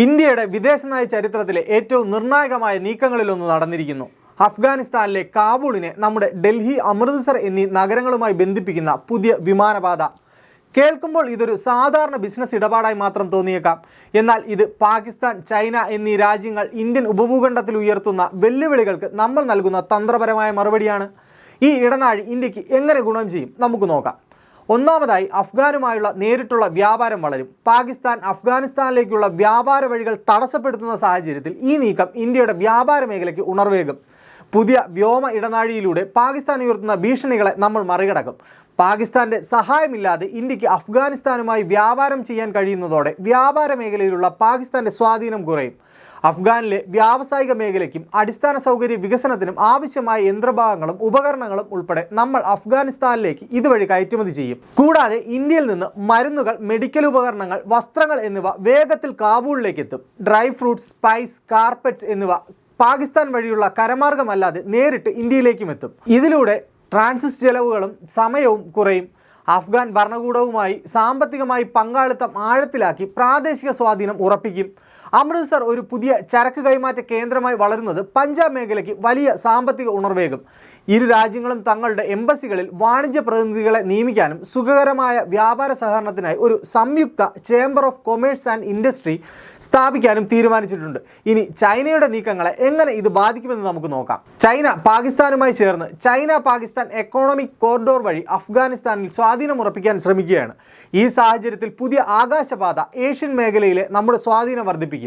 ഇന്ത്യയുടെ വിദേശനയ ചരിത്രത്തിലെ ഏറ്റവും നിർണായകമായ നീക്കങ്ങളിലൊന്ന് നടന്നിരിക്കുന്നു. അഫ്ഗാനിസ്ഥാനിലെ കാബൂളിനെ നമ്മുടെ ഡൽഹി, അമൃത്സർ എന്നീ നഗരങ്ങളുമായി ബന്ധിപ്പിക്കുന്ന പുതിയ വിമാനപാത. കേൾക്കുമ്പോൾ ഇതൊരു സാധാരണ ബിസിനസ് ഇടപാടായി മാത്രം തോന്നിയേക്കാം. എന്നാൽ ഇത് പാകിസ്ഥാൻ, ചൈന എന്നീ രാജ്യങ്ങൾ ഇന്ത്യൻ ഉപഭൂഖണ്ഡത്തിൽ ഉയർത്തുന്ന വെല്ലുവിളികൾക്ക് നമ്മൾ നൽകുന്ന തന്ത്രപരമായ മറുപടിയാണ്. ഈ ഇടനാഴി ഇന്ത്യക്ക് എങ്ങനെ ഗുണം ചെയ്യും നമുക്ക് നോക്കാം. ഒന്നാമതായി, അഫ്ഗാനുമായുള്ള നേരിട്ടുള്ള വ്യാപാരം വളരും. പാകിസ്ഥാൻ അഫ്ഗാനിസ്ഥാനിലേക്കുള്ള വ്യാപാര വഴികൾ തടസ്സപ്പെടുത്തുന്ന സാഹചര്യത്തിൽ ഈ നീക്കം ഇന്ത്യയുടെ വ്യാപാര മേഖലയ്ക്ക് ഉണർവേകും. പുതിയ വ്യോമ ഇടനാഴിയിലൂടെ പാകിസ്ഥാൻ ഉയർത്തുന്ന ഭീഷണികളെ നമ്മൾ മറികടക്കും. പാകിസ്ഥാന്റെ സഹായമില്ലാതെ ഇന്ത്യക്ക് അഫ്ഗാനിസ്ഥാനുമായി വ്യാപാരം ചെയ്യാൻ കഴിയുന്നതോടെ വ്യാപാര മേഖലയിലുള്ള പാകിസ്ഥാന്റെ സ്വാധീനം കുറയും. അഫ്ഗാനിലെ വ്യാവസായിക മേഖലയ്ക്കും അടിസ്ഥാന സൗകര്യ വികസനത്തിനും ആവശ്യമായ യന്ത്രഭാഗങ്ങളും ഉപകരണങ്ങളും ഉൾപ്പെടെ നമ്മൾ അഫ്ഗാനിസ്ഥാനിലേക്ക് ഇതുവഴി കയറ്റുമതി ചെയ്യും. കൂടാതെ ഇന്ത്യയിൽ നിന്ന് മരുന്നുകൾ, മെഡിക്കൽ ഉപകരണങ്ങൾ, വസ്ത്രങ്ങൾ എന്നിവ വേഗത്തിൽ കാബൂളിലേക്ക് എത്തും. ഡ്രൈ ഫ്രൂട്ട്സ്, സ്പൈസ്, കാർപ്പറ്റ്സ് എന്നിവ പാകിസ്ഥാൻ വഴിയുള്ള കരമാർഗമല്ലാതെ നേരിട്ട് ഇന്ത്യയിലേക്കും എത്തും. ഇതിലൂടെ ട്രാൻസിറ്റ് ചെലവുകളും സമയവും കുറയും. അഫ്ഗാൻ ഭരണകൂടവുമായി സാമ്പത്തികമായി പങ്കാളിത്തം ആഴത്തിലാക്കി പ്രാദേശിക സ്വാധീനം ഉറപ്പിക്കും. അമൃത്സർ ഒരു പുതിയ ചരക്ക് കൈമാറ്റ കേന്ദ്രമായി വളരുന്നത് പഞ്ചാബ് മേഖലയ്ക്ക് വലിയ സാമ്പത്തിക ഉണർവേകും. ഇരു രാജ്യങ്ങളും തങ്ങളുടെ എംബസികളിൽ വാണിജ്യ പ്രതിനിധികളെ നിയമിക്കാനും സുഖകരമായ വ്യാപാര സഹകരണത്തിനായി ഒരു സംയുക്ത chamber of commerce and industry സ്ഥാപിക്കാനും തീരുമാനിച്ചിട്ടുണ്ട്. ഇനി ചൈനയുടെ നീക്കങ്ങളെ എങ്ങനെ ഇത് ബാധിക്കുമെന്ന് നമുക്ക് നോക്കാം. ചൈന പാകിസ്ഥാനുമായി ചേർന്ന് ചൈന പാകിസ്ഥാൻ എക്കോണമിക് കോറിഡോർ വഴി അഫ്ഗാനിസ്ഥാനിൽ സ്വാധീനം ഉറപ്പിക്കാൻ ശ്രമിക്കുകയാണ്. ഈ സാഹചര്യത്തിൽ പുതിയ ആകാശപാത ഏഷ്യൻ മേഖലയിലെ നമ്മുടെ സ്വാധീനം വർദ്ധിപ്പിക്കും.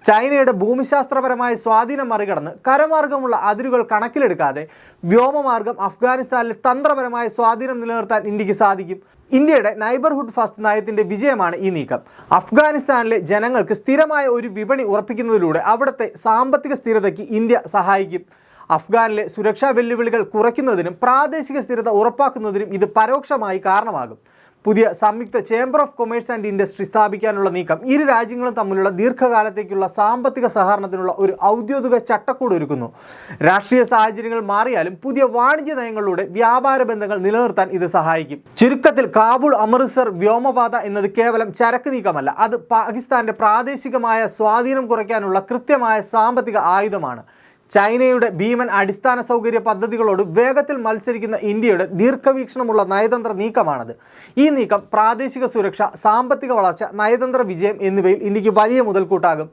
ചൈനയുടെ ഭൂമിശാസ്ത്രപരമായ സ്വാധീനം മറികടന്ന് കരമാർഗമുള്ള അതിരുകൾ കണക്കിലെടുക്കാതെ വ്യോമമാർഗം അഫ്ഗാനിസ്ഥാനിൽ തന്ത്രപരമായ സ്വാധീനം നിലനിർത്താൻ ഇന്ത്യക്ക് സാധിക്കും. ഇന്ത്യയുടെ നൈബർഹുഡ് ഫസ്റ്റ് നയത്തിന്റെ വിജയമാണ് ഈ നീക്കം. അഫ്ഗാനിസ്ഥാനിലെ ജനങ്ങൾക്ക് സ്ഥിരമായ ഒരു വിപണി ഉറപ്പിക്കുന്നതിലൂടെ അവിടുത്തെ സാമ്പത്തിക സ്ഥിരതയ്ക്ക് ഇന്ത്യ സഹായിക്കും. അഫ്ഗാനിലെ സുരക്ഷാ വെല്ലുവിളികൾ കുറയ്ക്കുന്നതിനും പ്രാദേശിക സ്ഥിരത ഉറപ്പാക്കുന്നതിനും ഇത് പരോക്ഷമായി കാരണമാകും. പുതിയ സംയുക്ത chamber of commerce and industry സ്ഥാപിക്കാനുള്ള നീക്കം ഇരു രാജ്യങ്ങളും തമ്മിലുള്ള ദീർഘകാലത്തേക്കുള്ള സാമ്പത്തിക സഹകരണത്തിനുള്ള ഒരു ഔദ്യോഗിക ചട്ടക്കൂട് ഒരുക്കുന്നു. രാഷ്ട്രീയ സാഹചര്യങ്ങൾ മാറിയാലും പുതിയ വാണിജ്യ നയങ്ങളിലൂടെ വ്യാപാര ബന്ധങ്ങൾ നിലനിർത്താൻ ഇത് സഹായിക്കും. ചുരുക്കത്തിൽ, കാബൂൾ അമൃത്സർ വ്യോമപാത എന്നത് കേവലം ചരക്ക് നീക്കമല്ല, അത് പാകിസ്ഥാന്റെ പ്രാദേശികമായ സ്വാധീനം കുറയ്ക്കാനുള്ള കൃത്യമായ സാമ്പത്തിക ആയുധമാണ്. ചൈനയുടെ ഭീമൻ അടിസ്ഥാന സൗകര്യ പദ്ധതികളോട് വേഗത്തിൽ മത്സരിക്കുന്ന ഇന്ത്യയുടെ ദീർഘവീക്ഷണമുള്ള നയതന്ത്ര നീക്കമാണത്. ഈ നീക്കം പ്രാദേശിക സുരക്ഷ, സാമ്പത്തിക വളർച്ച, നയതന്ത്ര വിജയം എന്നിവയിൽ ഇന്ത്യക്ക് വലിയ മുതൽക്കൂട്ടാകും.